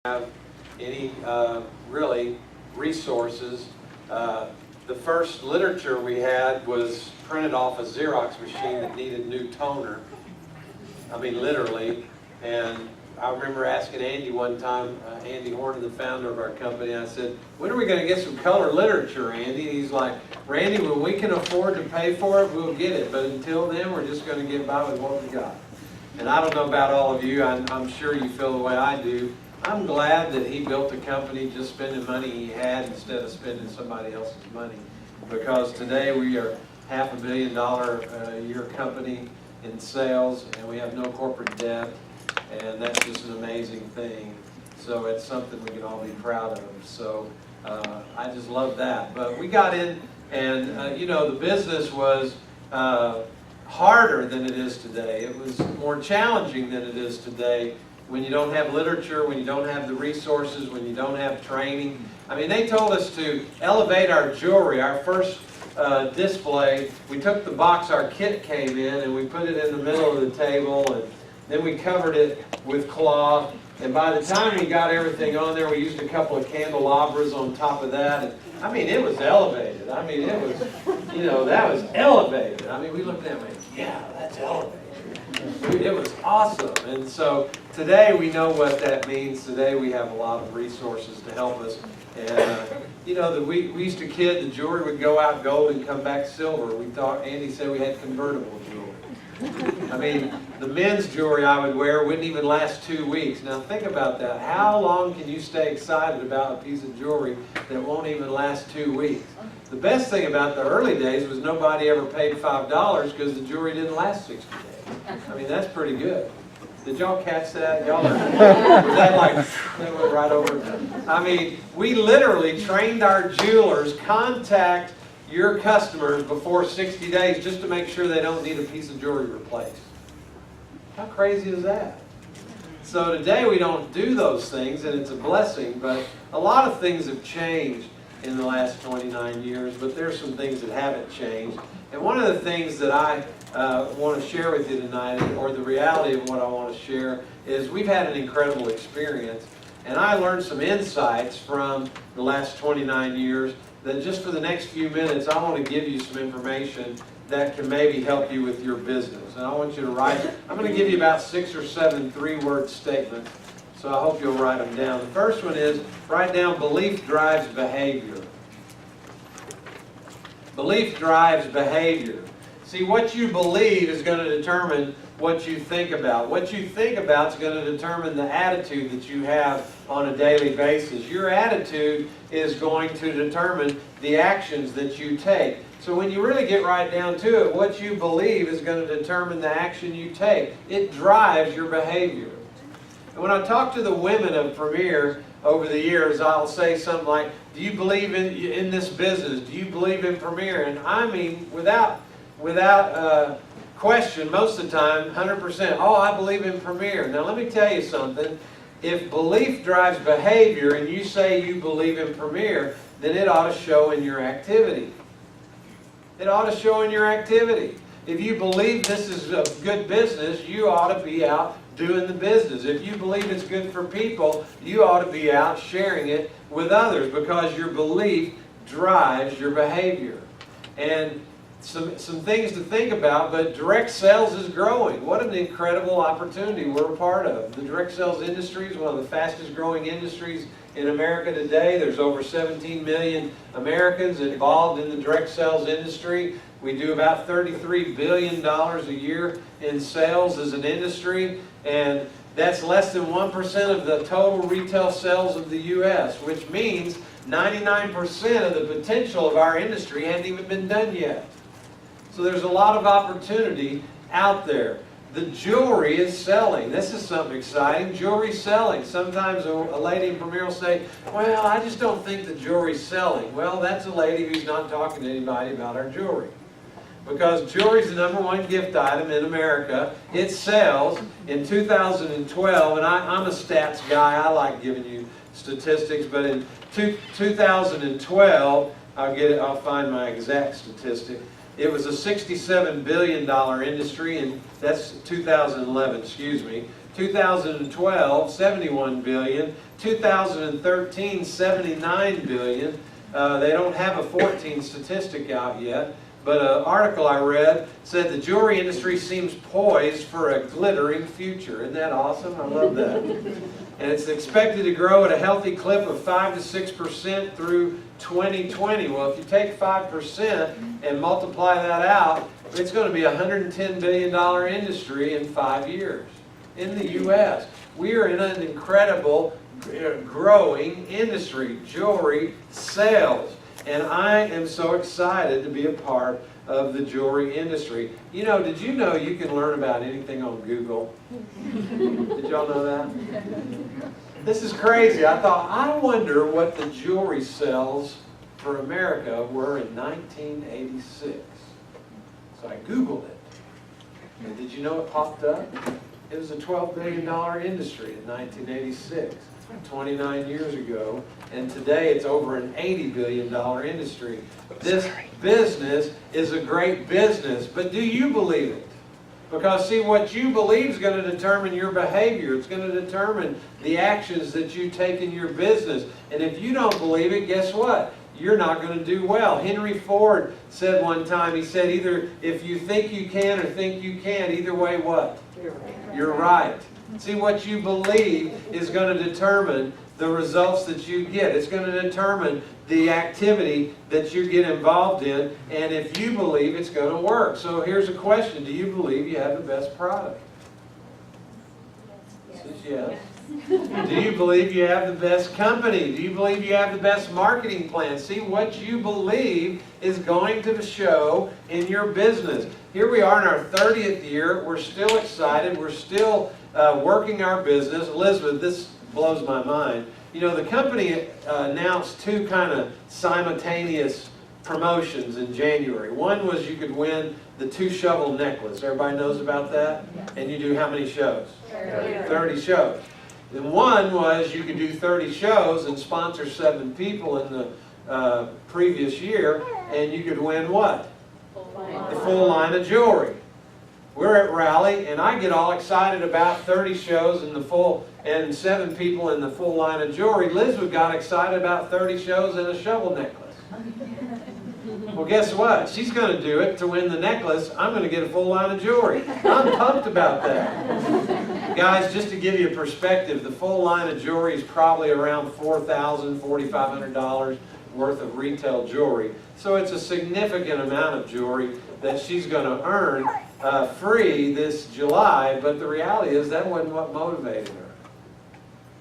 have any really resources. The first literature we had was printed off a Xerox machine that needed new toner. I mean, literally. And I remember asking Andy one time, Andy Horton, the founder of our company, I said, when are we going to get some color literature, Andy? And he's like, Randy, when we can afford to pay for it, we'll get it. But until then, we're just going to get by with what we got. And I don't know about all of you. I'm sure you feel the way I do. I'm glad that he built a company just spending money he had instead of spending somebody else's money. Because today we are $500 million a year company in sales, and we have no corporate debt. And that's just an amazing thing. So it's something we can all be proud of. So I just love that. But we got in, and you know, the business was harder than it is today. It was more challenging than it is today when you don't have literature, when you don't have the resources, when you don't have training. I mean, they told us to elevate our jewelry. Our first display, we took the box our kit came in and we put it in the middle of the table, and then we covered it with cloth. And by the time we got everything on there, we used a couple of candelabras on top of that. And, I mean, it was elevated. I mean, it was, you know, that was elevated. I mean, we looked at it and went, yeah, that's elevated. It was awesome. And so today we know what that means. Today we have a lot of resources to help us. And, you know, we used to kid the jewelry would go out gold and come back silver. We thought, Andy said we had convertible jewelry. I mean, the men's jewelry I would wear wouldn't even last 2 weeks. Now think about that. How long can you stay excited about a piece of jewelry that won't even last 2 weeks? The best thing about the early days was nobody ever paid $5 because the jewelry didn't last 60 days. I mean, that's pretty good. Did y'all catch that? Y'all was that like, that went right over? I mean, we literally trained our jewelers, contact your customers before 60 days just to make sure they don't need a piece of jewelry replaced. How crazy is that? So today we don't do those things, and it's a blessing, but a lot of things have changed in the last 29 years, but there's some things that haven't changed. And one of the things that I want to share with you tonight, or the reality of what I want to share, is we've had an incredible experience, and I learned some insights from the last 29 years that just for the next few minutes I want to give you some information that can maybe help you with your business. And I want you to write, I'm going to give you about 6 or 7 three-word statements, so I hope you'll write them down. The first one is, write down, belief drives behavior. Belief drives behavior. See, what you believe is going to determine what you think about. What you think about is going to determine the attitude that you have on a daily basis. Your attitude is going to determine the actions that you take. So when you really get right down to it, what you believe is going to determine the action you take. It drives your behavior. And when I talk to the women of Premier over the years, I'll say something like, do you believe in this business? Do you believe in Premier? And I mean, without question, most of the time, 100%, oh, I believe in Premier. Now let me tell you something. If belief drives behavior and you say you believe in Premier, then it ought to show in your activity. It ought to show in your activity. If you believe this is a good business, you ought to be out doing the business. If you believe it's good for people, you ought to be out sharing it with others, because your belief drives your behavior. And some things to think about, but direct sales is growing. What an incredible opportunity we're a part of. The direct sales industry is one of the fastest growing industries in America today. There's over 17 million Americans involved in the direct sales industry. We do about $33 billion a year in sales as an industry, and that's less than 1% of the total retail sales of the U.S., which means 99% of the potential of our industry hasn't even been done yet. So there's a lot of opportunity out there. The jewelry is selling. This is something exciting. Jewelry's selling. Sometimes a lady in Premier will say, well, I just don't think the jewelry's selling. Well, that's a lady who's not talking to anybody about our jewelry. Because jewelry is the #1 gift item in America. It sells. In 2012, and I'm a stats guy, I like giving you statistics, but in 2012, I'll find my exact statistic. It was a $67 billion industry, and that's 2011, excuse me. 2012, 71 billion. 2013, 79 billion. They don't have a 14 statistic out yet, but an article I read said the jewelry industry seems poised for a glittering future. Isn't that awesome? I love that. And it's expected to grow at a healthy clip of 5 to 6% through 2020. Well, if you take 5% and multiply that out, it's going to be a $110 billion industry in 5 years in the U.S. We are in an incredible growing industry, jewelry sales. And I am so excited to be a part of the jewelry industry. You know, did you know you can learn about anything on Google? Did y'all know that? This is crazy. I thought, I wonder what the jewelry sales for America were in 1986. So I Googled it. And did you know it popped up? It was a $12 billion industry in 1986, 29 years ago. And today it's over an $80 billion industry. This business is a great business, but do you believe it? Because see, what you believe is going to determine your behavior. It's going to determine the actions that you take in your business. And if you don't believe it, guess what? You're not going to do well. Henry Ford said one time, he said, either if you think you can or think you can't, either way what? You're right. See, what you believe is going to determine the results that you get. It's going to determine the activity that you get involved in, and if you believe it's going to work. So here's a question. Do you believe you have the best product? Yes. Do you believe you have the best company? Do you believe you have the best marketing plan? See, what you believe is going to show in your business. Here we are in our 30th year. We're still excited. We're still working our business. Elizabeth, this blows my mind. You know, the company announced two kind of simultaneous promotions in January. One was you could win the 2-shovel necklace. Everybody knows about that? And you do how many shows? 30 shows. And one was you could do 30 shows and sponsor 7 people in the previous year, and you could win what? The full line of jewelry. We're at Raleigh, and I get all excited about 30 shows and 7 people in the full line of jewelry. Elizabeth got excited about 30 shows and a shovel necklace. Well, guess what? She's going to do it to win the necklace. I'm going to get a full line of jewelry. I'm pumped about that. Guys, just to give you a perspective, the full line of jewelry is probably around $4,000, $4,500 worth of retail jewelry. So it's a significant amount of jewelry that she's going to earn free this July, but the reality is that wasn't what motivated her.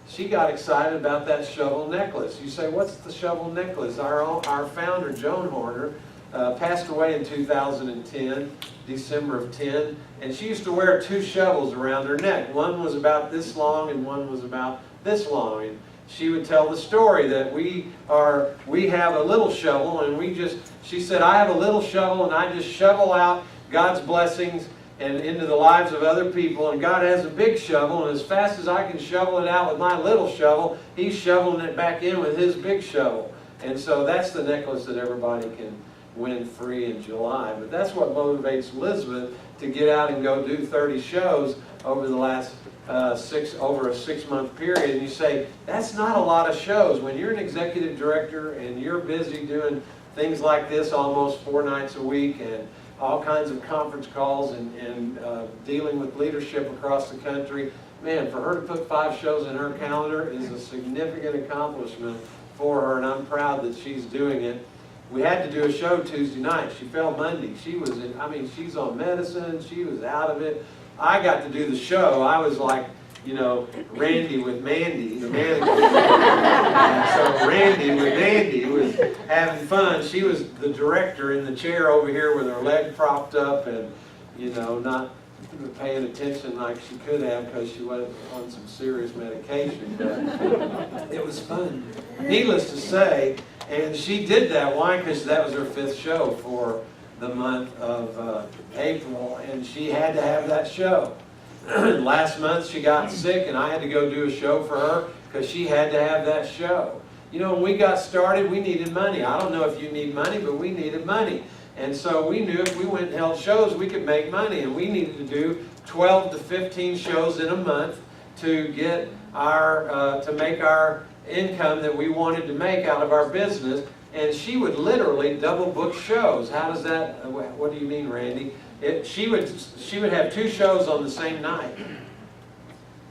She got excited about that shovel necklace. You say, what's the shovel necklace? Our founder, Joan Horner, passed away in 2010, December of 10, and she used to wear 2 shovels around her neck. One was about this long and one was about this long. And she would tell the story that we have a little shovel, and she said, I have a little shovel and I just shovel out God's blessings and into the lives of other people, and God has a big shovel, and as fast as I can shovel it out with my little shovel, He's shoveling it back in with His big shovel. And so that's the necklace that everybody can win free in July. But that's what motivates Elizabeth to get out and go do 30 shows over the last over a 6-month period. And you say, that's not a lot of shows. When you're an executive director and you're busy doing things like this almost 4 nights a week and all kinds of conference calls and dealing with leadership across the country, man, for her to put 5 shows in her calendar is a significant accomplishment for her, and I'm proud that she's doing it. We had to do a show Tuesday night. She fell Monday. She's on medicine. She was out of it. I got to do the show. I was like, you know, Randy with Mandy, the manager. So Randy with Mandy was having fun. She was the director in the chair over here with her leg propped up and, you know, not paying attention like she could have because she was on some serious medication. But it was fun. Needless to say, and she did that. Why? Because that was her 5th show for the month of April, and she had to have that show. Last month she got sick and I had to go do a show for her because she had to have that show. You know, when we got started, we needed money. I don't know if you need money, but we needed money. And so we knew if we went and held shows, we could make money. And we needed to do 12 to 15 shows in a month to get to make our income that we wanted to make out of our business. And she would literally double book shows. How does that, what do you mean, Randy? She would have 2 shows on the same night.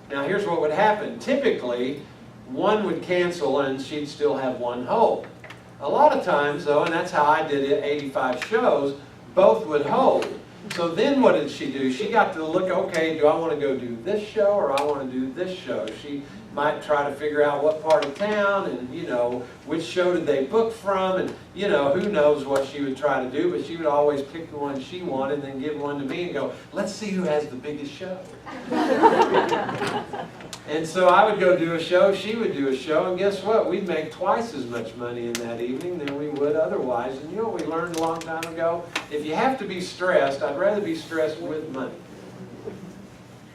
Now here's what would happen. Typically, one would cancel and she'd still have one hold. A lot of times though, and that's how I did it, 85 shows, both would hold. So then what did she do? She got to look, okay, do I want to go do this show or I want to do this show? She might try to figure out what part of town and, you know, which show did they book from, and, you know, who knows what she would try to do, but she would always pick the one she wanted and then give one to me and go, let's see who has the biggest show. And so I would go do a show, she would do a show, and guess what? We'd make twice as much money in that evening than we would otherwise. And you know what we learned a long time ago? If you have to be stressed, I'd rather be stressed with money.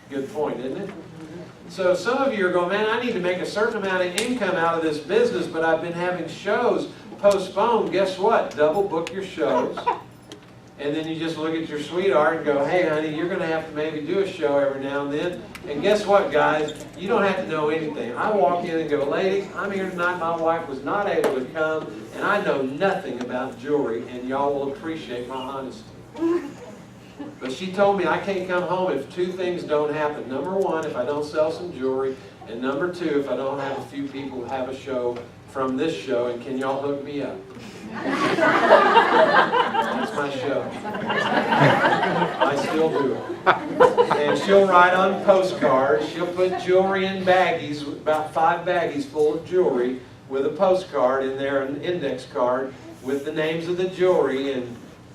Good point, isn't it? So some of you are going, man, I need to make a certain amount of income out of this business, but I've been having shows postponed. Guess what? Double book your shows. And then you just look at your sweetheart and go, hey, honey, you're going to have to maybe do a show every now and then. And guess what, guys? You don't have to know anything. I walk in and go, ladies, I'm here tonight. My wife was not able to come, and I know nothing about jewelry, and y'all will appreciate my honesty. But she told me I can't come home if 2 things don't happen. Number 1, if I don't sell some jewelry, and number 2, if I don't have a few people have a show from this show, and can y'all hook me up? That's my show. I still do it. And she'll write on postcards. She'll put jewelry in baggies, about 5 baggies full of jewelry, with a postcard in there, an index card with the names of the jewelry, and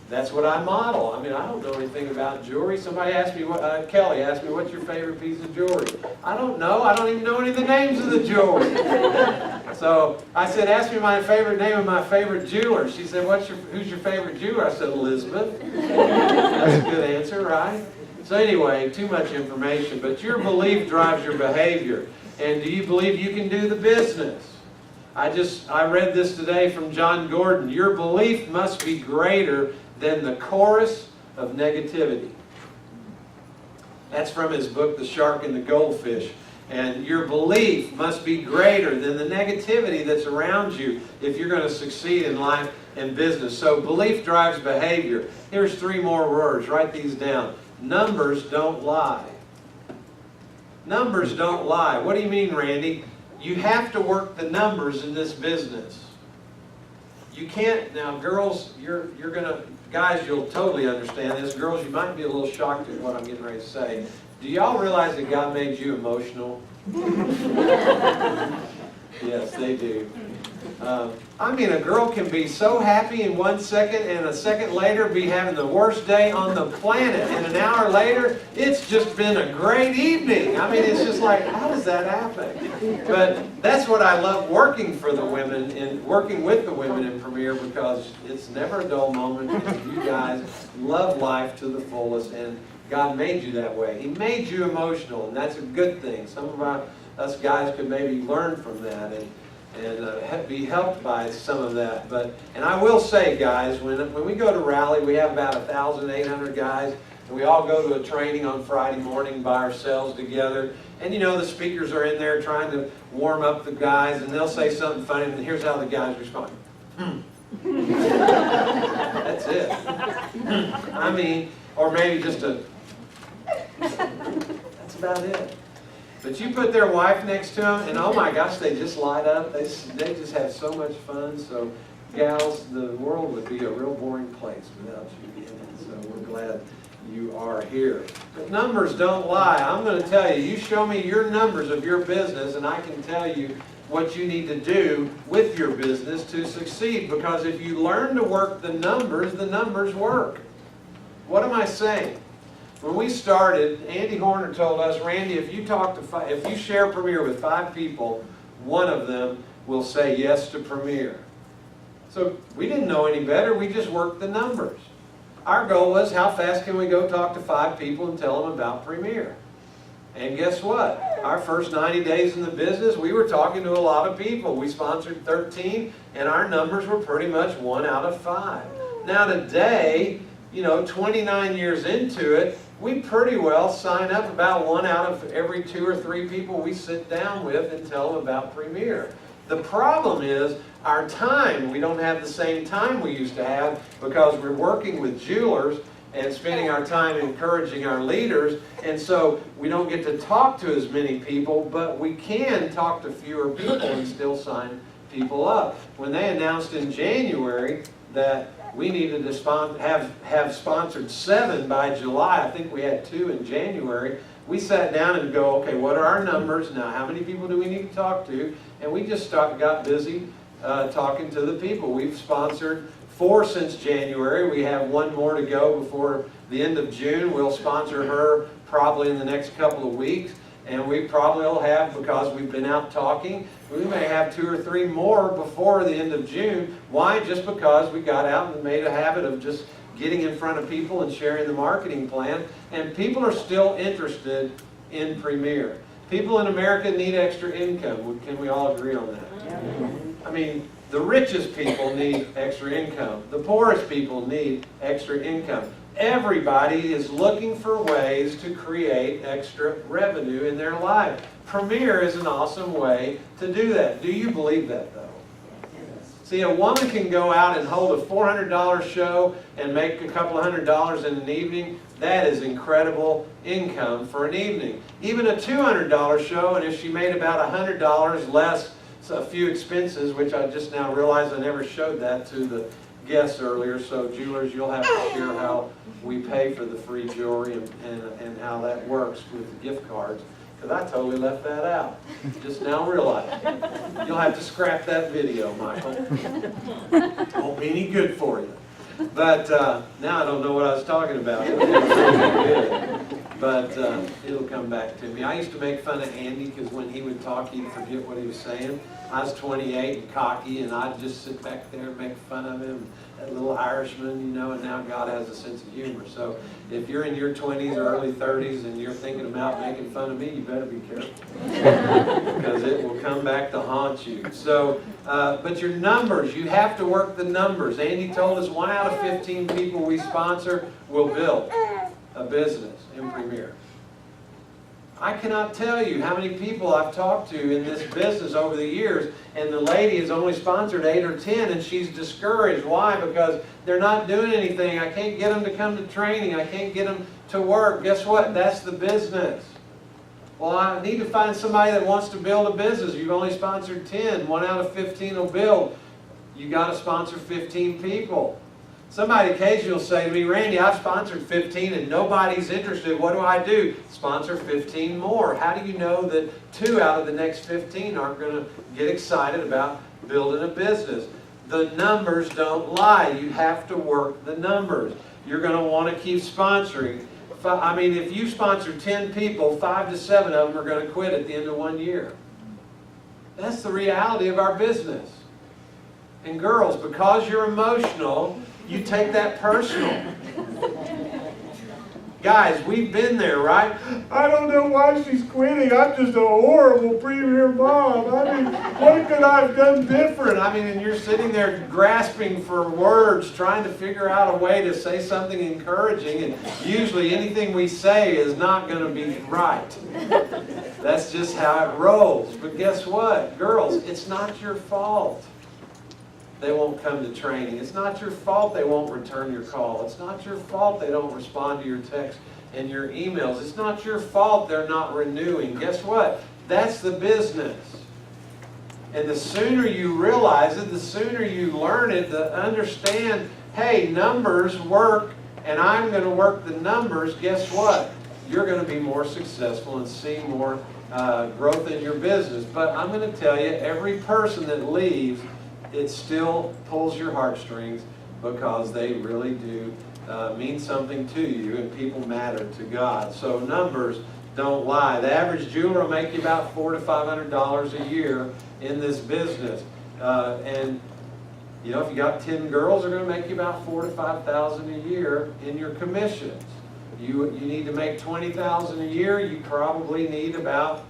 that's what I model. I mean, I don't know anything about jewelry. Somebody asked me, Kelly asked me, what's your favorite piece of jewelry? I don't know. I don't even know any of the names of the jewelry. So I said, ask me my favorite name of my favorite jeweler. She said, who's your favorite jeweler? I said, Elizabeth. That's a good answer, right? So anyway, too much information. But your belief drives your behavior. And do you believe you can do the business? I read this today from John Gordon. Your belief must be greater than the chorus of negativity. That's from his book, The Shark and the Goldfish. And your belief must be greater than the negativity that's around you if you're going to succeed in life and business. So belief drives behavior. Here's 3 more words. Write these down. Numbers don't lie. Numbers don't lie. What do you mean, Randy? You have to work the numbers in this business. You can't, now girls, you're going to, guys, you'll totally understand this. Girls, you might be a little shocked at what I'm getting ready to say. Do y'all realize that God made you emotional? Yes, they do. I mean, a girl can be so happy in 1 second and a second later be having the worst day on the planet. And an hour later, it's just been a great evening. I mean, it's just like, how does that happen? But that's what I love working for the women and working with the women in Premier, because it's never a dull moment. And you guys love life to the fullest, and God made you that way. He made you emotional, and that's a good thing. Some of us guys could maybe learn from that and be helped by some of that. And I will say, guys, when we go to rally, we have about 1,800 guys, and we all go to a training on Friday morning by ourselves together. And you know, the speakers are in there trying to warm up the guys, and they'll say something funny, and here's how the guys respond. That's it. I mean, or maybe just a... That's about it. But you put their wife next to them, and oh my gosh, they just light up. They just have so much fun. So, gals, the world would be a real boring place without you in it. So we're glad you are here. But numbers don't lie. I'm going to tell you, you show me your numbers of your business, and I can tell you what you need to do with your business to succeed. Because if you learn to work the numbers work. What am I saying? When we started, Andy Horner told us, Randy, if you share Premier with 5 people, one of them will say yes to Premier. So we didn't know any better. We just worked the numbers. Our goal was, how fast can we go talk to 5 people and tell them about Premier? And guess what? Our first 90 days in the business, we were talking to a lot of people. We sponsored 13, and our numbers were pretty much 1 out of 5. Now today, 29 years into it, we pretty well sign up about 1 out of every 2 or 3 people we sit down with and tell them about Premier. The problem is our time. We don't have the same time we used to have because we're working with jewelers and spending our time encouraging our leaders, and so we don't get to talk to as many people, but we can talk to fewer people and still sign people up. When they announced in January that we needed to have sponsored 7 by July, I think we had 2 in January, we sat down and go, okay, what are our numbers now? How many people do we need to talk to? And we just got busy talking to the people. We've sponsored 4 since January. We have 1 more to go before the end of June. We'll sponsor her probably in the next couple of weeks. And we probably will have, because we've been out talking, we may have 2 or 3 more before the end of June. Why? Just because we got out and made a habit of just getting in front of people and sharing the marketing plan. And people are still interested in Premier. People in America need extra income. Can we all agree on that? Yeah. I mean, the richest people need extra income. The poorest people need extra income. Everybody is looking for ways to create extra revenue in their life. Premier is an awesome way to do that. Do you believe that, though? See, a woman can go out and hold a $400 show and make a couple of $100 in an evening. That is incredible income for an evening. Even a $200 show, and if she made about $100 less a few expenses, which I just now realized I never showed that to the guests earlier, so jewelers, you'll have to share how we pay for the free jewelry and how that works with the gift cards, because I totally left that out. Just now realized. You'll have to scrap that video, Michael. Won't be any good for you. But now I don't know what I was talking about. It was really good. But it'll come back to me. I used to make fun of Andy because when he would talk, he'd forget what he was saying. I was 28 and cocky, and I'd just sit back there and make fun of him, that little Irishman, and now God has a sense of humor. So if you're in your 20s or early 30s and you're thinking about making fun of me, you better be careful. Because it will come back to haunt you. So, but your numbers, you have to work the numbers. Andy told us 1 out of 15 people we sponsor will build a business in Premier. I cannot tell you how many people I've talked to in this business over the years, and the lady has only sponsored 8 or 10, and she's discouraged. Why? Because they're not doing anything. I can't get them to come to training. I can't get them to work. Guess what? That's the business. Well, I need to find somebody that wants to build a business. You've only sponsored 10. 1 out of 15 will build. You got to sponsor 15 people. Somebody occasionally will say to me, Randy, I've sponsored 15 and nobody's interested. What do I do? Sponsor 15 more. How do you know that 2 out of the next 15 aren't going to get excited about building a business? The numbers don't lie. You have to work the numbers. You're going to want to keep sponsoring. I mean, if you sponsor 10 people, 5 to 7 of them are going to quit at the end of 1 year. That's the reality of our business. And girls, because you're emotional, you take that personal. Guys, we've been there, right? I don't know why she's quitting. I'm just a horrible Premier mom. I mean, what could I have done different? I mean, and you're sitting there grasping for words, trying to figure out a way to say something encouraging, and usually anything we say is not going to be right. That's just how it rolls. But guess what? Girls, it's not your fault they won't come to training. It's not your fault they won't return your call. It's not your fault they don't respond to your texts and your emails. It's not your fault they're not renewing. Guess what? That's the business. And the sooner you realize it, the sooner you learn it, to understand, hey, numbers work, and I'm going to work the numbers, guess what? You're going to be more successful and see more growth in your business. But I'm going to tell you, every person that leaves, it still pulls your heartstrings because they really do mean something to you, and people matter to God. So numbers don't lie. The average jeweler will make you about $400 to $500 a year in this business. And you know, if you got 10 girls, they're going to make you about $4,000 to $5,000 a year in your commissions. You need to make $20,000 a year. You probably need about,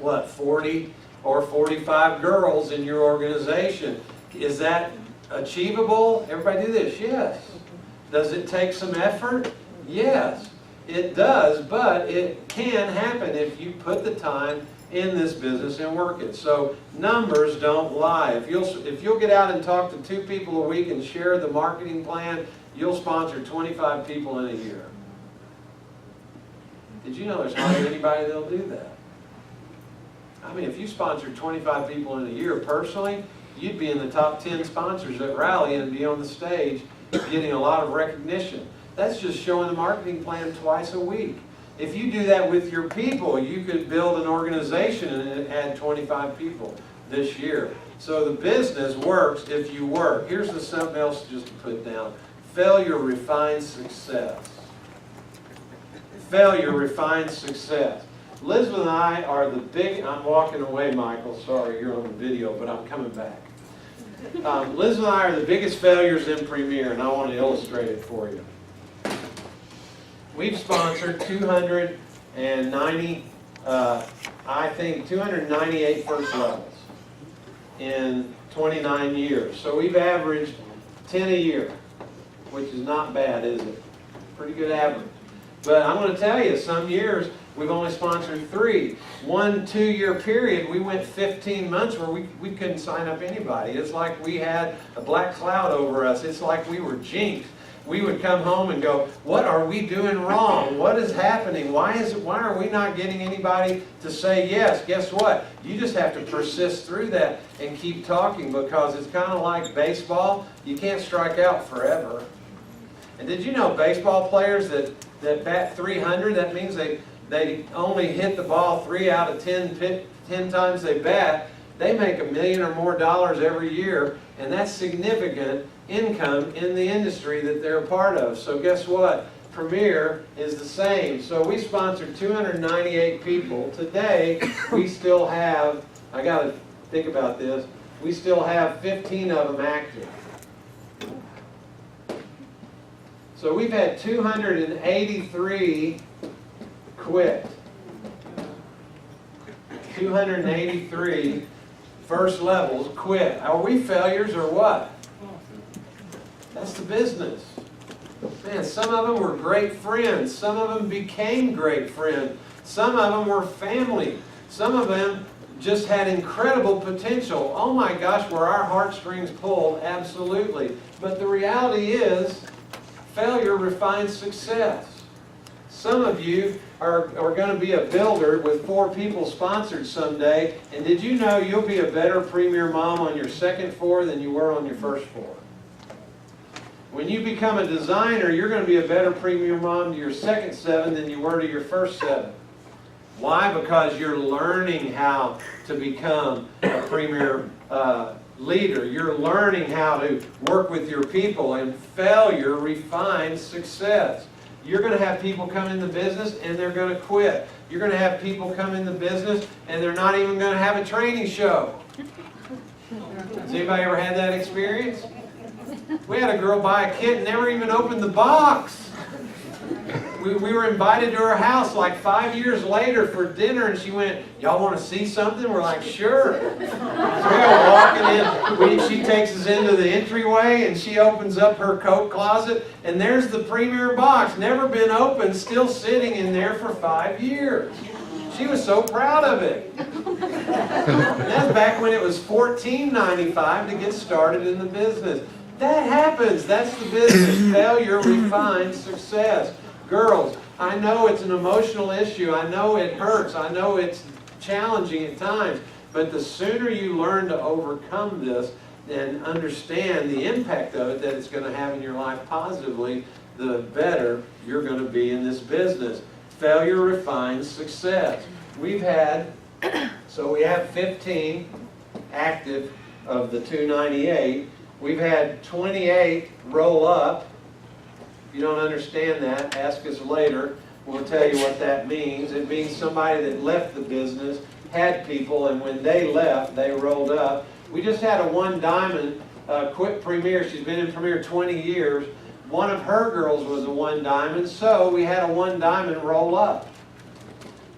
what, 40 or 45 girls in your organization. Is that Achievable? Everybody do this? Yes. Does it take some effort? Yes, it does, but it can happen if you put the time in this business and work it. So numbers don't lie. If you'll get out and talk to 2 people a week and share the marketing plan, you'll sponsor 25 people in a year. Did you know there's hardly anybody that'll do that? I mean, if you sponsored 25 people in a year personally, you'd be in the top 10 sponsors at Rally and be on the stage getting a lot of recognition. That's just showing the marketing plan twice a week. If you do that with your people, you could build an organization and add 25 people this year. So the business works if you work. Here's something else just to put down. Failure refines success. Failure refines success. Elizabeth and I are the I'm walking away, Michael. Sorry, you're on the video, but I'm coming back. Elizabeth and I are the biggest failures in Premier, and I want to illustrate it for you. We've sponsored 298 first levels in 29 years. So we've averaged 10 a year, which is not bad, is it? Pretty good average. But I'm going to tell you, some years we've only sponsored 3. 1 2-year period, we went 15 months where we couldn't sign up anybody. It's like we had a black cloud over us. It's like we were jinxed. We would come home and go, what are we doing wrong? What is happening? Why are we not getting anybody to say yes? Guess what? You just have to persist through that and keep talking, because it's kind of like baseball. You can't strike out forever. And did you know baseball players that bat 300, that means they only hit the ball 3 out of 10 times they bat. They make $1 million or more every year, and that's significant income in the industry that they're a part of. So guess what? Premier is the same. So we sponsored 298 people. Today, we still have, I got to think about this, we still have 15 of them active. So we've had 283 quit. 283 first levels quit. Are we failures or what? That's the business. Man, some of them were great friends. Some of them became great friends. Some of them were family. Some of them just had incredible potential. Oh my gosh, were our heartstrings pulled? Absolutely. But the reality is, failure refines success. Some of you are going to be a builder with 4 people sponsored someday, and did you know you'll be a better Premier mom on your second 4 than you were on your first 4? When you become a designer, you're going to be a better Premier mom to your second 7 than you were to your first 7. Why? Because you're learning how to become a Premier leader. You're learning how to work with your people, and failure refines success. You're going to have people come in the business and they're going to quit. You're going to have people come in the business and they're not even going to have a training show. Has anybody ever had that experience? We had a girl buy a kit and never even opened the box. We were invited to her house like 5 years later for dinner, and she went, "Y'all want to see something?" We're like, "Sure." So we go walking in. She takes us into the entryway, and she opens up her coat closet, and there's the Premier box, never been opened, still sitting in there for 5 years. She was so proud of it. That's back when it was $14.95 to get started in the business. That happens. That's the business. Failure refines success. Girls, I know it's an emotional issue. I know it hurts. I know it's challenging at times. But the sooner you learn to overcome this and understand the impact of it that it's going to have in your life positively, the better you're going to be in this business. Failure refines success. We have 15 active of the 298. We've had 28 roll up. If you don't understand that, ask us later. We'll tell you what that means. It means somebody that left the business, had people, and when they left, they rolled up. We just had a 1 diamond quit Premier. She's been in Premier 20 years. One of her girls was a 1 diamond, so we had a 1 diamond roll up.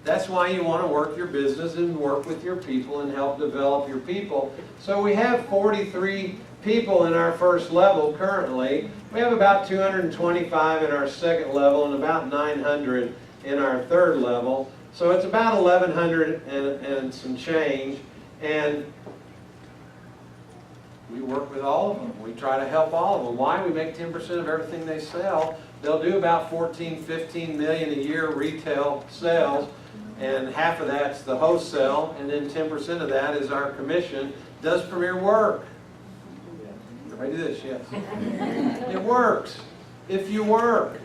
That's why you want to work your business and work with your people and help develop your people. So we have 43 people in our first level currently. We have about 225 in our second level and about 900 in our third level. So it's about 1,100 and some change. And we work with all of them. We try to help all of them. Why? We make 10% of everything they sell. They'll do about 14, 15 million a year retail sales, and half of that's the wholesale, and then 10% of that is our commission. Does Premier work? Everybody do this, yes. It works. If you work,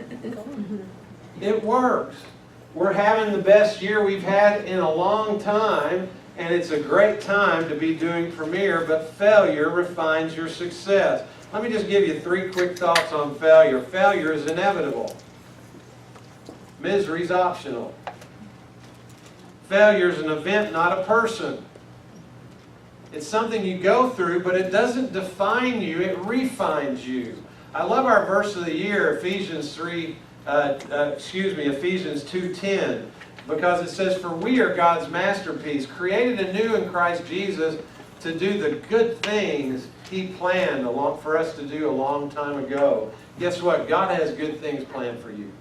it works. We're having the best year we've had in a long time, and it's a great time to be doing Premier, but failure refines your success. Let me just give you 3 quick thoughts on failure. Failure is inevitable. Misery is optional. Failure is an event, not a person. It's something you go through, but it doesn't define you, it refines you. I love our verse of the year, Ephesians 2:10, because it says, "For we are God's masterpiece, created anew in Christ Jesus to do the good things He planned for us to do a long time ago." Guess what? God has good things planned for you.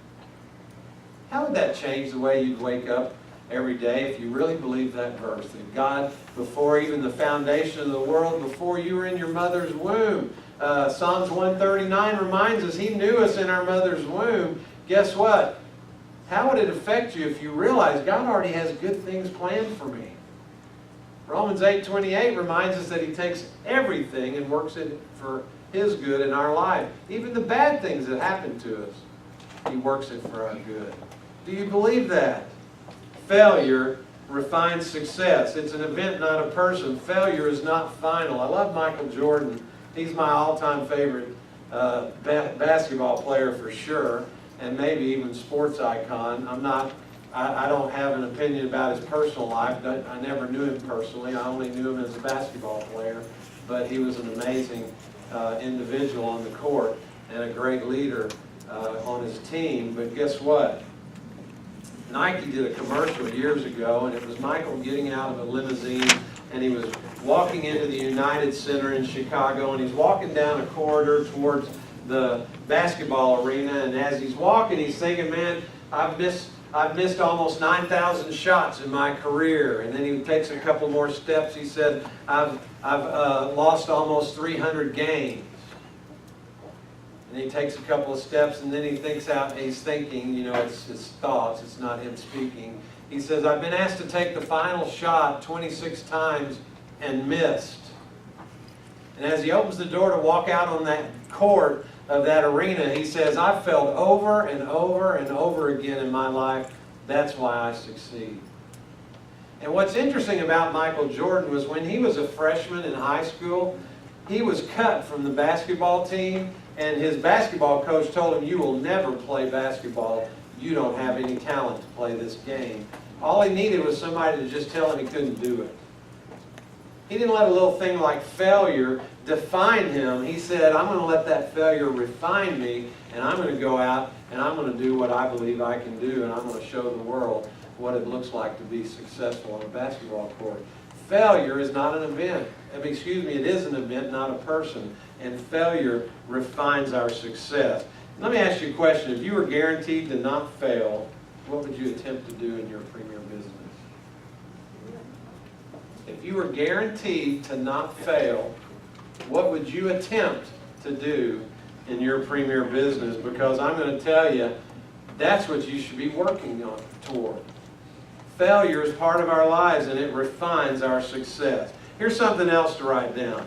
How would that change the way you'd wake up every day if you really believe that verse? That God, before even the foundation of the world, before you were in your mother's womb, Psalms 139 reminds us He knew us in our mother's womb. Guess what? How would it affect you if you realize God already has good things planned for me? Romans 8:28 reminds us that He takes everything and works it for His good in our life. Even the bad things that happen to us, He works it for our good. Do you believe that? Failure refines success. It's an event, not a person. Failure is not final. I love Michael Jordan. He's my all-time favorite basketball player for sure, and maybe even sports icon. I don't have an opinion about his personal life. I never knew him personally. I only knew him as a basketball player. But he was an amazing individual on the court and a great leader on his team. But guess what? Nike did a commercial years ago, and it was Michael getting out of a limousine, and he was walking into the United Center in Chicago, and he's walking down a corridor towards the basketball arena, and as he's walking, he's thinking, man, I've missed almost 9,000 shots in my career. And then he takes a couple more steps. He said, I've lost almost 300 games. And he takes a couple of steps, and then he's thinking, it's his thoughts, it's not him speaking. He says, I've been asked to take the final shot 26 times and missed. And as he opens the door to walk out on that court of that arena, he says, I've failed over and over and over again in my life. That's why I succeed. And what's interesting about Michael Jordan was when he was a freshman in high school, he was cut from the basketball team, and his basketball coach told him, you will never play basketball. You don't have any talent to play this game. All he needed was somebody to just tell him he couldn't do it. He didn't let a little thing like failure define him. He said, I'm going to let that failure refine me, and I'm going to go out and I'm going to do what I believe I can do, and I'm going to show the world what it looks like to be successful on a basketball court. Failure is not an event. It is an event, not a person. And failure refines our success. Let me ask you a question. If you were guaranteed to not fail, what would you attempt to do in your premier business? If you were guaranteed to not fail, what would you attempt to do in your premier business? Because I'm going to tell you, that's what you should be working on toward. Failure is part of our lives, and it refines our success. Here's something else to write down.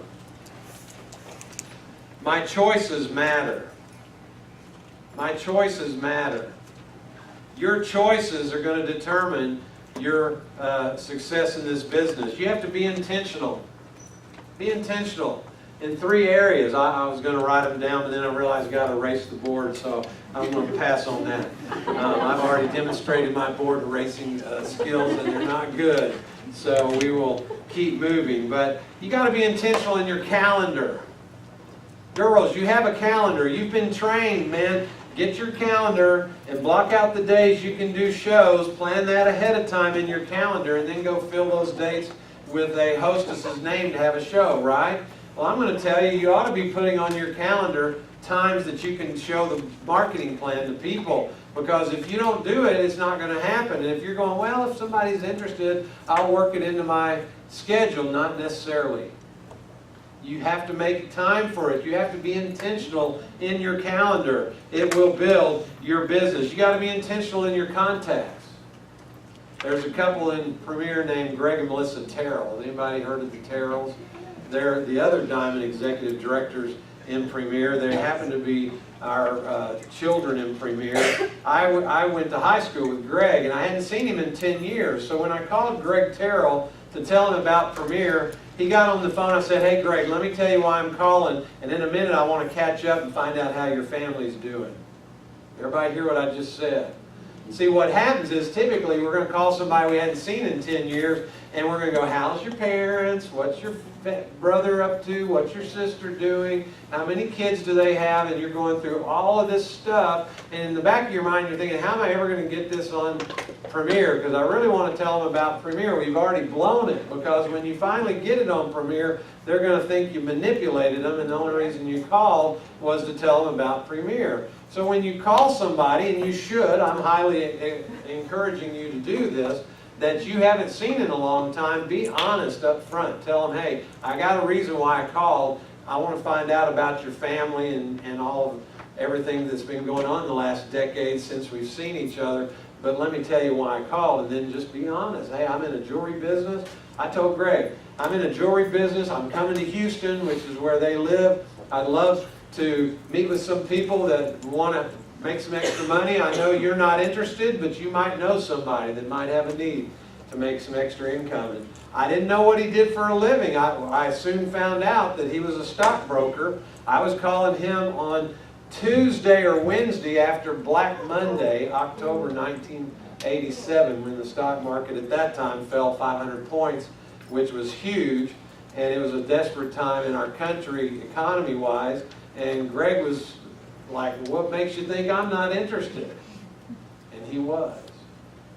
My choices matter. My choices matter. Your choices are going to determine your success in this business. You have to be intentional. Be intentional in 3 areas. I was going to write them down, but then I realized I've got to erase the board, so I'm going to pass on that. I've already demonstrated my board erasing skills, and they're not good. So we will keep moving. But you got to be intentional in your calendar. Girls, you have a calendar. You've been trained, man. Get your calendar and block out the days you can do shows. Plan that ahead of time in your calendar, and then go fill those dates with a hostess's name to have a show, right? Well, I'm going to tell you, you ought to be putting on your calendar times that you can show the marketing plan to people. Because if you don't do it, it's not going to happen. And if you're going, well, if somebody's interested, I'll work it into my schedule. Not necessarily. You have to make time for it. You have to be intentional in your calendar. It will build your business. You got to be intentional in your contacts. There's a couple in Premier named Greg and Melissa Terrell. Anybody heard of the Terrells? They're the other Diamond executive directors in Premier. They happen to be our children in Premier. I went to high school with Greg, and I hadn't seen him in 10 years. So when I called Greg Terrell to tell him about Premier, he got on the phone. I said, hey, Greg, let me tell you why I'm calling, and in a minute I want to catch up and find out how your family's doing. Everybody hear what I just said? See, what happens is typically we're going to call somebody we hadn't seen in 10 years, and we're going to go, how's your parents? What's your brother up to? What's your sister doing? How many kids do they have? And you're going through all of this stuff, and in the back of your mind you're thinking, how am I ever going to get this on Premier? Because I really want to tell them about Premier. We've already blown it, because when you finally get it on Premier, they're going to think you manipulated them, and the only reason you called was to tell them about Premier. So when you call somebody, and you should, I'm highly encouraging you to do this, that you haven't seen in a long time, be honest up front. Tell them, hey, I got a reason why I called. I want to find out about your family and all of everything that's been going on in the last decade since we've seen each other. But let me tell you why I called, and then just be honest. Hey, I'm in a jewelry business. I told Greg, I'm in a jewelry business. I'm coming to Houston, which is where they live. I'd love to meet with some people that want to make some extra money. I know you're not interested, but you might know somebody that might have a need to make some extra income. And I didn't know what he did for a living. I soon found out that he was a stockbroker. I was calling him on Tuesday or Wednesday after Black Monday, October 1987, when the stock market at that time fell 500 points, which was huge. And it was a desperate time in our country, economy-wise. And Greg was like, what makes you think I'm not interested? And he was.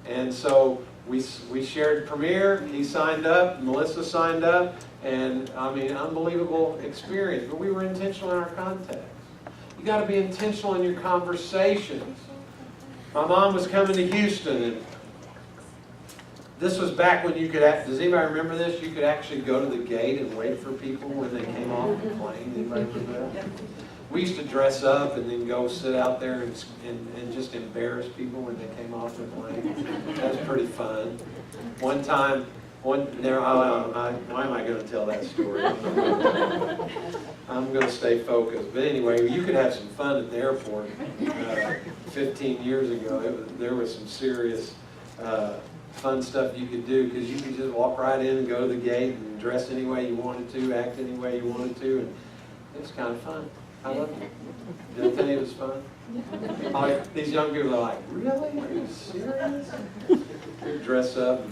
And so we shared Premier. He signed up. Melissa signed up. And, I mean, unbelievable experience. But we were intentional in our contacts. You got to be intentional in your conversations. My mom was coming to Houston, and this was back when you could, does anybody remember this? You could actually go to the gate and wait for people when they came off the plane. Anybody remember that? We used to dress up and then go sit out there and just embarrass people when they came off the plane. That was pretty fun. One time, why am I going to tell that story? I'm going to stay focused. But anyway, you could have some fun at the airport. 15 years ago, there was some serious fun stuff you could do, because you could just walk right in and go to the gate and dress any way you wanted to, act any way you wanted to, and it was kind of fun. I loved it. Did I tell you it was fun? These young people are like, really? Are you serious? You dress up.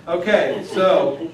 Okay, so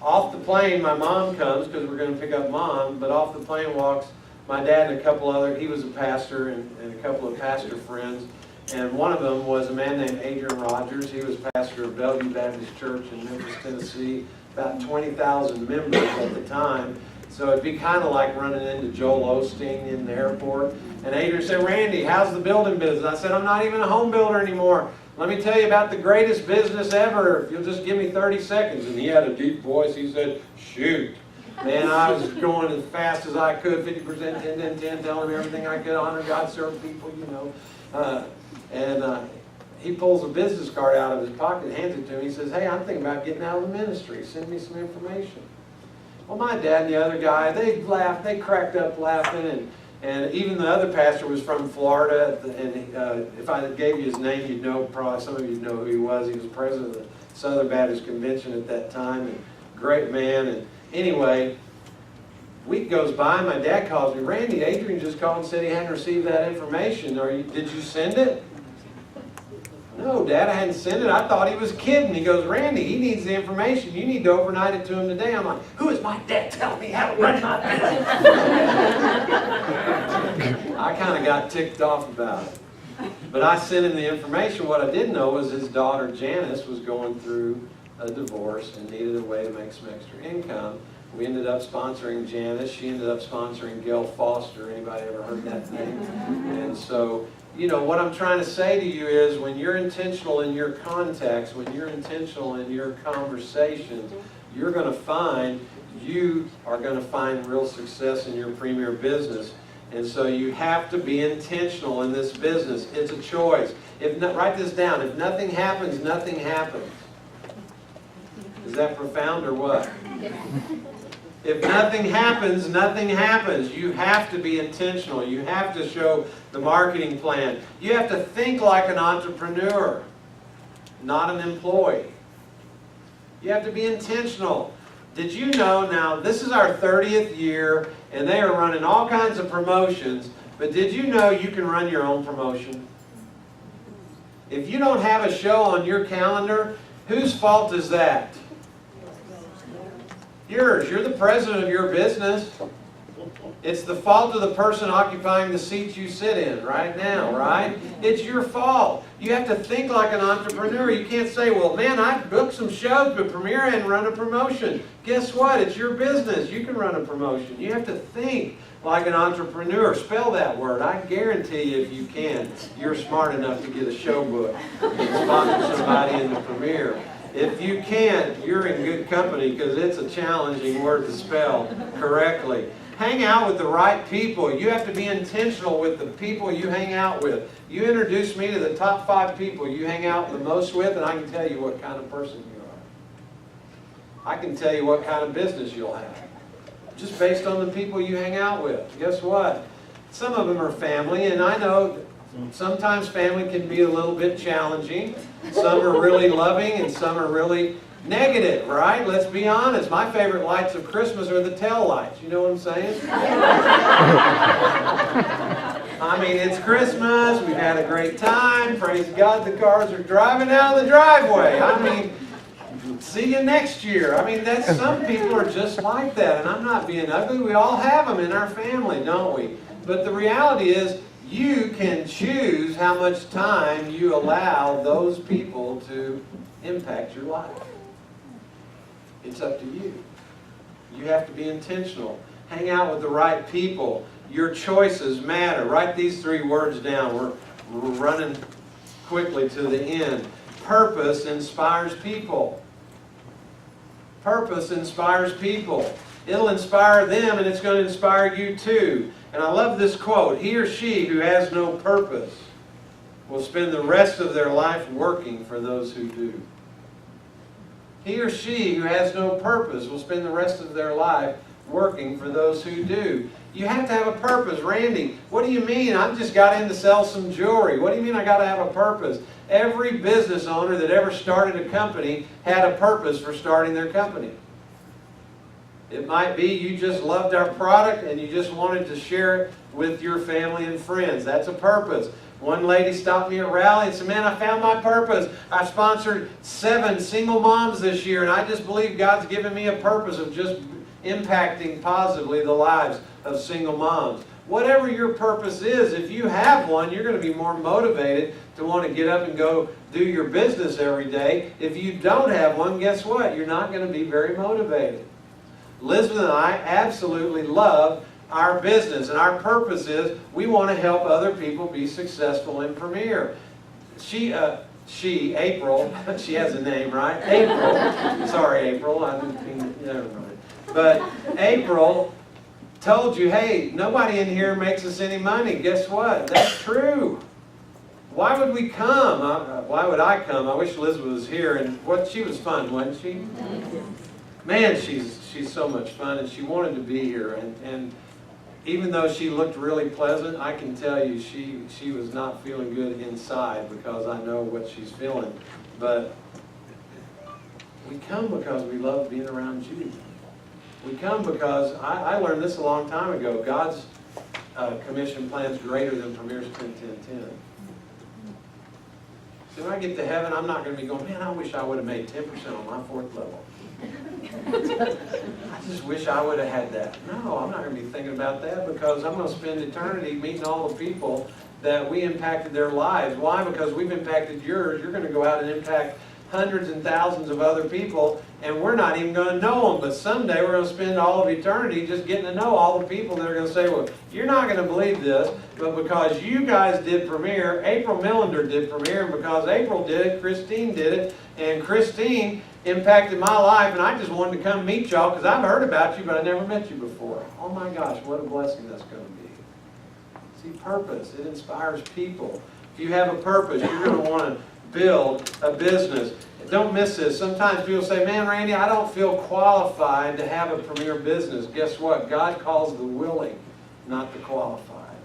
off the plane, my mom comes, because we're going to pick up Mom, but off the plane walks my dad and a couple other, he was a pastor, and a couple of pastor friends. And one of them was a man named Adrian Rogers. He was pastor of Bellevue Baptist Church in Memphis, Tennessee, about 20,000 members at the time. So it'd be kind of like running into Joel Osteen in the airport. And Adrian said, Randy, how's the building business? I said, I'm not even a home builder anymore. Let me tell you about the greatest business ever, if you'll just give me 30 seconds. And he had a deep voice. He said, shoot. Man, I was going as fast as I could, 50%, 10, 10, 10, telling him everything I could, honor God, serve people, you know. He pulls a business card out of his pocket, hands it to me. He says, hey, I'm thinking about getting out of the ministry. Send me some information. Well, my dad and the other guy, they laughed. They cracked up laughing. And even the other pastor was from Florida. And if I gave you his name, you'd know, probably some of you know who he was. He was president of the Southern Baptist Convention at that time. And great man. And anyway, a week goes by, my dad calls me, Randy, Adrian just called and said he hadn't received that information. Did you send it? No, Dad, I hadn't sent it. I thought he was kidding. He goes, Randy, he needs the information. You need to overnight it to him today. I'm like, who is my dad telling me how to run my business? I kind of got ticked off about it. But I sent him the information. What I didn't know was his daughter Janice was going through a divorce and needed a way to make some extra income. We ended up sponsoring Janice. She ended up sponsoring Gail Foster. Anybody ever heard that name? And so, you know, what I'm trying to say to you is when you're intentional in your contacts, when you're intentional in your conversations, you're going to find you are going to find real success in your premier business. And so you have to be intentional in this business. It's a choice. Write this down. If nothing happens, nothing happens. Is that profound or what? If nothing happens, nothing happens. You have to be intentional. You have to show the marketing plan. You have to think like an entrepreneur, not an employee. You have to be intentional. Did you know, now this is our 30th year and they are running all kinds of promotions, but did you know you can run your own promotion? If you don't have a show on your calendar, whose fault is that? Yours. You're the president of your business. It's the fault of the person occupying the seat you sit in right now, right? It's your fault. You have to think like an entrepreneur. You can't say, well, man, I booked some shows, but Premier and run a promotion. Guess what? It's your business. You can run a promotion. You have to think like an entrepreneur. Spell that word. I guarantee you, if you can, you're smart enough to get a show book and sponsor somebody in the Premier. If you can't, you're in good company because it's a challenging word to spell correctly. Hang out with the right people. You have to be intentional with the people you hang out with. You introduce me to the top 5 people you hang out the most with, and I can tell you what kind of person you are. I can tell you what kind of business you'll have, just based on the people you hang out with. Guess what? Some of them are family, and I know sometimes family can be a little bit challenging. Some are really loving, and some are really negative, right? Let's be honest. My favorite lights of Christmas are the tail lights. You know what I'm saying? I mean, it's Christmas. We've had a great time. Praise God, the cars are driving out of the driveway. I mean, see you next year. I mean, some people are just like that. And I'm not being ugly. We all have them in our family, don't we? But the reality is, you can choose how much time you allow those people to impact your life. It's up to you. You have to be intentional. Hang out with the right people. Your choices matter. Write these 3 words down. We're running quickly to the end. Purpose inspires people. Purpose inspires people. It'll inspire them and it's going to inspire you too. And I love this quote. He or she who has no purpose will spend the rest of their life working for those who do. He or she who has no purpose will spend the rest of their life working for those who do. You have to have a purpose. Randy, what do you mean? I've just got in to sell some jewelry. What do you mean I got to have a purpose? Every business owner that ever started a company had a purpose for starting their company. It might be you just loved our product and you just wanted to share it with your family and friends. That's a purpose. One lady stopped me at Rally and said, man, I found my purpose. I sponsored 7 single moms this year, and I just believe God's given me a purpose of just impacting positively the lives of single moms. Whatever your purpose is, if you have one, you're going to be more motivated to want to get up and go do your business every day. If you don't have one, guess what? You're not going to be very motivated. Elizabeth and I absolutely love our business, and our purpose is we want to help other people be successful in Premier. April, she has a name, right? April, sorry April, I didn't mean, never mind. But April told you, hey, nobody in here makes us any money. Guess what? That's true. Why would we come? Why would I come? I wish Elizabeth was here, and she was fun, wasn't she? Man, she's so much fun, and she wanted to be here, and even though she looked really pleasant, I can tell you she was not feeling good inside because I know what she's feeling. But we come because we love being around you. We come because I learned this a long time ago. God's commission plan is greater than Premier's 10-10-10. So when I get to heaven, I'm not going to be going, man, I wish I would have made 10% on my 4th level. I just wish I would have had that. No, I'm not going to be thinking about that because I'm going to spend eternity meeting all the people that we impacted their lives. Why? Because we've impacted yours. You're going to go out and impact hundreds and thousands of other people, and we're not even going to know them. But someday we're going to spend all of eternity just getting to know all the people that are going to say, well, you're not going to believe this, but because you guys did Premier, April Millender did Premier, and because April did it, Christine did it, and Christine impacted my life, and I just wanted to come meet y'all because I've heard about you, but I never met you before. Oh my gosh, what a blessing that's going to be. See, purpose, it inspires people. If you have a purpose, you're going to want to build a business. Don't miss this. Sometimes people say, man, Randy, I don't feel qualified to have a premier business. Guess what? God calls the willing, not the qualified.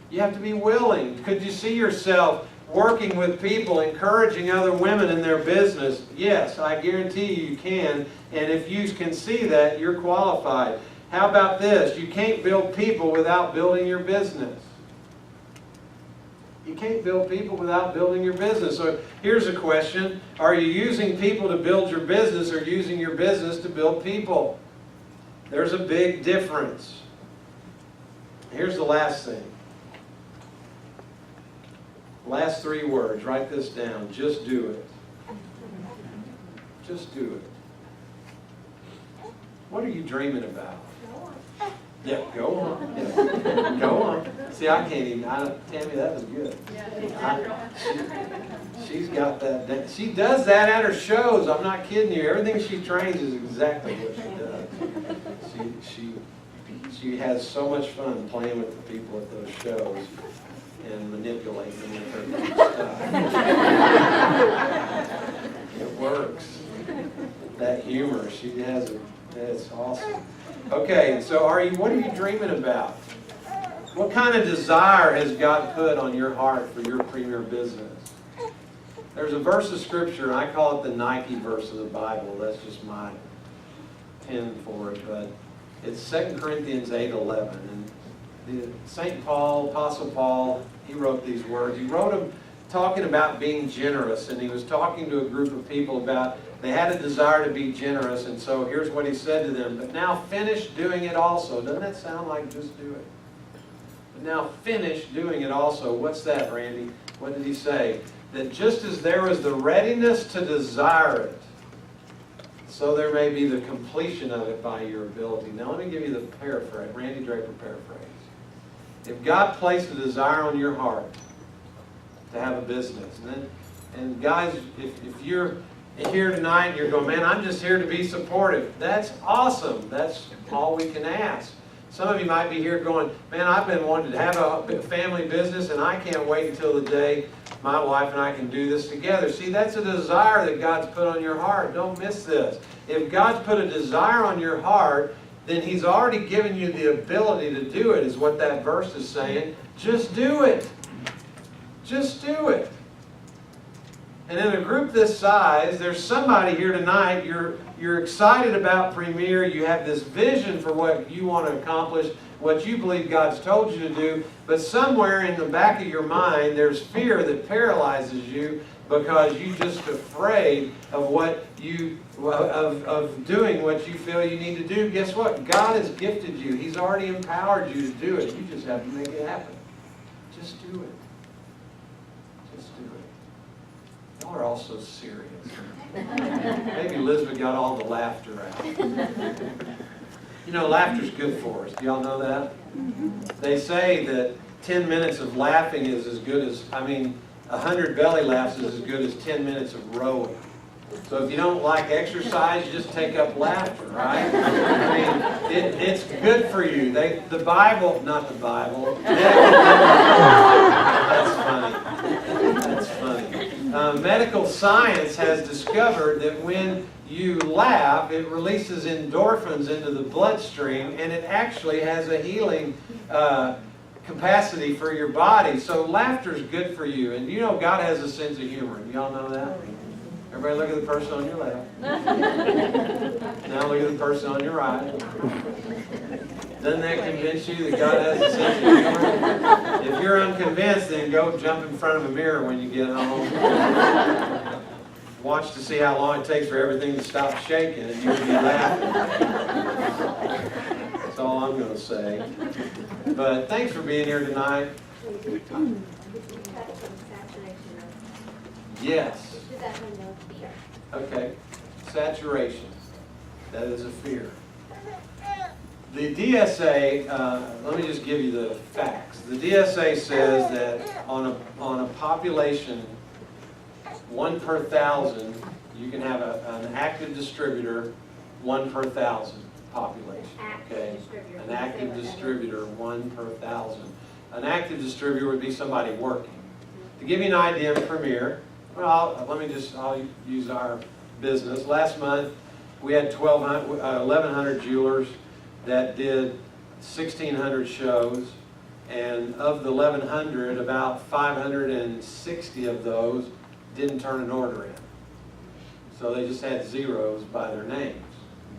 You have to be willing. Could you see yourself working with people, encouraging other women in their business? Yes, I guarantee you can. And if you can see that, you're qualified. How about this? You can't build people without building your business. You can't build people without building your business. So here's a question. Are you using people to build your business or using your business to build people? There's a big difference. Here's the last thing. Last 3 words. Write this down. Just do it. Just do it. What are you dreaming about? Yeah, go on. Yeah. Go on. See, I can't even. Tammy, that was good. She's got that. She does that at her shows. I'm not kidding you. Everything she trains is exactly what she does. She has so much fun playing with the people at those shows and manipulating them with her stuff. It works. That humor, she has it. It's awesome. Okay, so what are you dreaming about? What kind of desire has God put on your heart for your premier business? There's a verse of Scripture, and I call it the Nike verse of the Bible. That's just my pen for it, but it's 2 Corinthians 8:11. And St. Paul, Apostle Paul, he wrote these words. He wrote them talking about being generous, and he was talking to a group of people about they had a desire to be generous, and so here's what he said to them. But now finish doing it also. Doesn't that sound like just do it? But now finish doing it also. What's that, Randy? What did he say? That just as there was the readiness to desire it, so there may be the completion of it by your ability. Now let me give you the paraphrase, Randy Draper paraphrase. If God placed a desire on your heart to have a business, and guys, if you're here tonight and you're going, man, I'm just here to be supportive. That's awesome. That's all we can ask. Some of you might be here going, man, I've been wanting to have a family business and I can't wait until the day my wife and I can do this together. See, that's a desire that God's put on your heart. Don't miss this. If God's put a desire on your heart, then He's already given you the ability to do it, is what that verse is saying. Just do it. Just do it. And in a group this size, there's somebody here tonight, you're excited about Premier, you have this vision for what you want to accomplish, what you believe God's told you to do, but somewhere in the back of your mind, there's fear that paralyzes you because you're just afraid of of doing what you feel you need to do. Guess what? God has gifted you. He's already empowered you to do it. You just have to make it happen. Just do it. Just do it. Y'all are all so serious. Maybe Elizabeth got all the laughter out. You know, laughter's good for us. Do y'all know that? They say that 10 minutes of laughing is as good as, 100 belly laughs is as good as 10 minutes of rowing. So if you don't like exercise, just take up laughter, right? It's good for you. The Bible, not the Bible. That's funny. That's funny. Medical science has discovered that when you laugh, it releases endorphins into the bloodstream, and it actually has a healing capacity for your body. So laughter is good for you. And you know God has a sense of humor. Y'all know that? Everybody look at the person on your left. Now look at the person on your right. Doesn't that convince you that God has a sense of humor? If you're unconvinced, then go jump in front of a mirror when you get home. Watch to see how long it takes for everything to stop shaking and you'll be laughing. That's all I'm going to say. But thanks for being here tonight. Yes. Does that mean no fear? Okay, saturation, that is a fear. The DSA, let me just give you the facts. The DSA says that on a population, 1 per 1,000, you can have an active distributor, 1 per 1,000 population. Okay, an active distributor, 1 per 1,000. An active distributor would be somebody working. To give you an idea in Premier, well, I'll use our business. Last month, we had 1,100 jewelers that did 1,600 shows, and of the 1,100, about 560 of those didn't turn an order in. So they just had zeros by their names,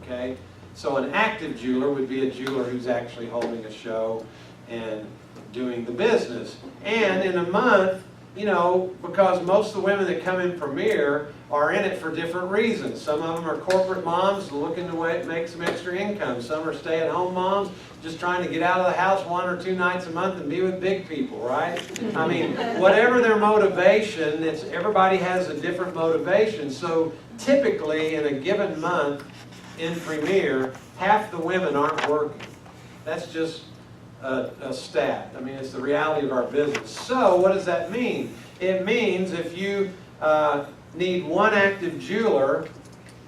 okay? So an active jeweler would be a jeweler who's actually holding a show and doing the business. And in a month, you know, because most of the women that come in Premier are in it for different reasons. Some of them are corporate moms looking to make some extra income. Some are stay-at-home moms just trying to get out of the house 1 or 2 nights a month and be with big people, right? I mean, whatever their motivation, everybody has a different motivation. So typically in a given month in Premier, half the women aren't working. That's just a stat. I mean, it's the reality of our business. So what does that mean? It means if you need 1 active jeweler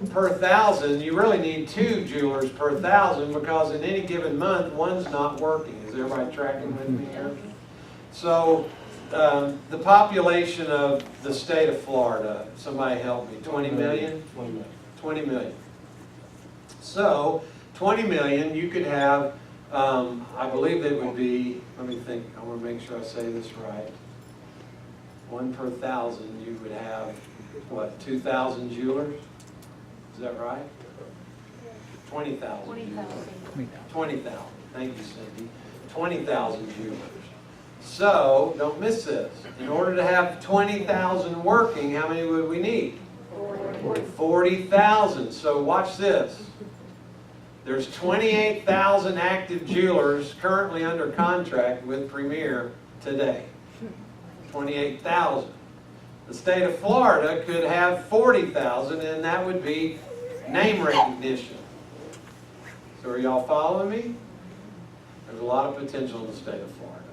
per 1,000, you really need 2 jewelers per 1,000 because in any given month, one's not working. Is everybody tracking with me here? So the population of the state of Florida, somebody help me, 20 million? 20 million. So 20 million, you could have, I believe it would be, let me think, I want to make sure I say this right. 1 per 1,000, you would have, what, 2,000 jewelers? Is that right? 20,000 jewelers. 20,000. Thank you, Cindy. 20,000 jewelers. So, don't miss this. In order to have 20,000 working, how many would we need? 40,000. So watch this. There's 28,000 active jewelers currently under contract with Premier today. 28,000. The state of Florida could have 40,000, and that would be name recognition. So are y'all following me? There's a lot of potential in the state of Florida.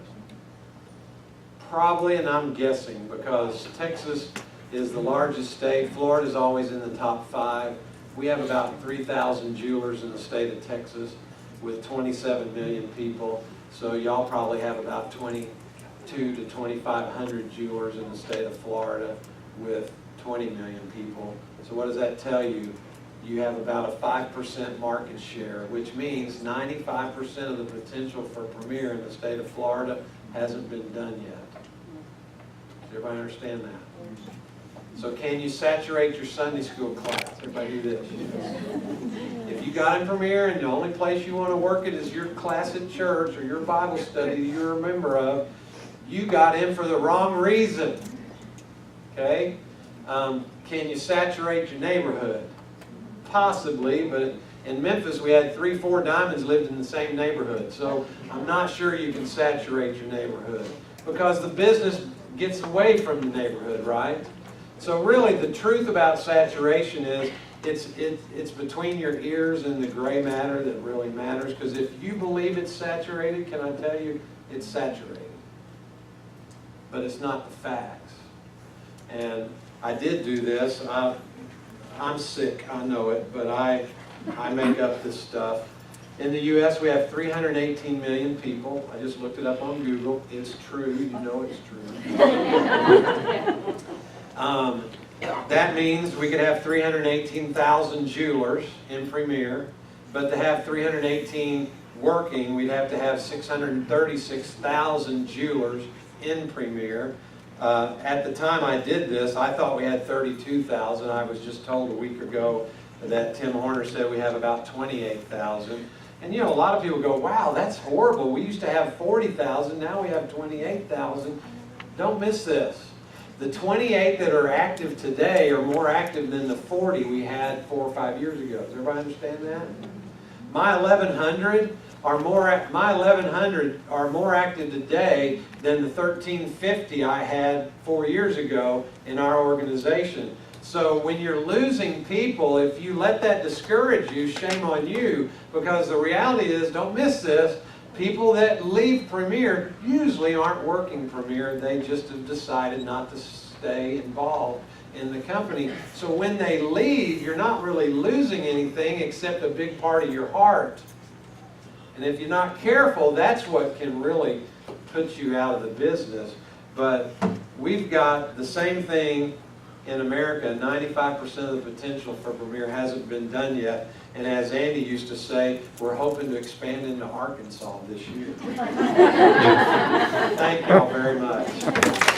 Probably, and I'm guessing, because Texas is the largest state. Florida is always in the top 5. We have about 3,000 jewelers in the state of Texas with 27 million people. So y'all probably have about 22 to 2,500 jewelers in the state of Florida with 20 million people. So what does that tell you? You have about a 5% market share, which means 95% of the potential for Premier in the state of Florida hasn't been done yet. Does everybody understand that? So can you saturate your Sunday school class? Everybody do this. If you got in Premier and the only place you want to work it is your class at church or your Bible study that you're a member of, you got in for the wrong reason. Okay? Can you saturate your neighborhood? Possibly, but in Memphis we had 3-4 diamonds lived in the same neighborhood. So I'm not sure you can saturate your neighborhood because the business gets away from the neighborhood, right? So really the truth about saturation is it's between your ears and the gray matter that really matters, because if you believe it's saturated, can I tell you it's saturated? But it's not the facts. And I did do this. I'm sick, I know it, but I make up this stuff. In the U.S. we have 318 million people. I just looked it up on Google. It's true, you know it's true. That means we could have 318,000 jewelers in Premier, but to have 318 working, we'd have to have 636,000 jewelers in Premier. At the time I did this, I thought we had 32,000. I was just told a week ago that Tim Horner said we have about 28,000. And you know, a lot of people go, wow, that's horrible. We used to have 40,000, now we have 28,000. Don't miss this. The 28 that are active today are more active than the 40 we had 4 or 5 years ago. Does everybody understand that? My 1,100 are more active today than the 1,350 I had 4 years ago in our organization. So when you're losing people, if you let that discourage you, shame on you, because the reality is, don't miss this, people that leave Premier usually aren't working Premier. They just have decided not to stay involved in the company. So when they leave, you're not really losing anything except a big part of your heart. And if you're not careful, that's what can really put you out of the business. But we've got the same thing in America. 95% of the potential for Premier hasn't been done yet. And as Andy used to say, we're hoping to expand into Arkansas this year. Thank y'all very much.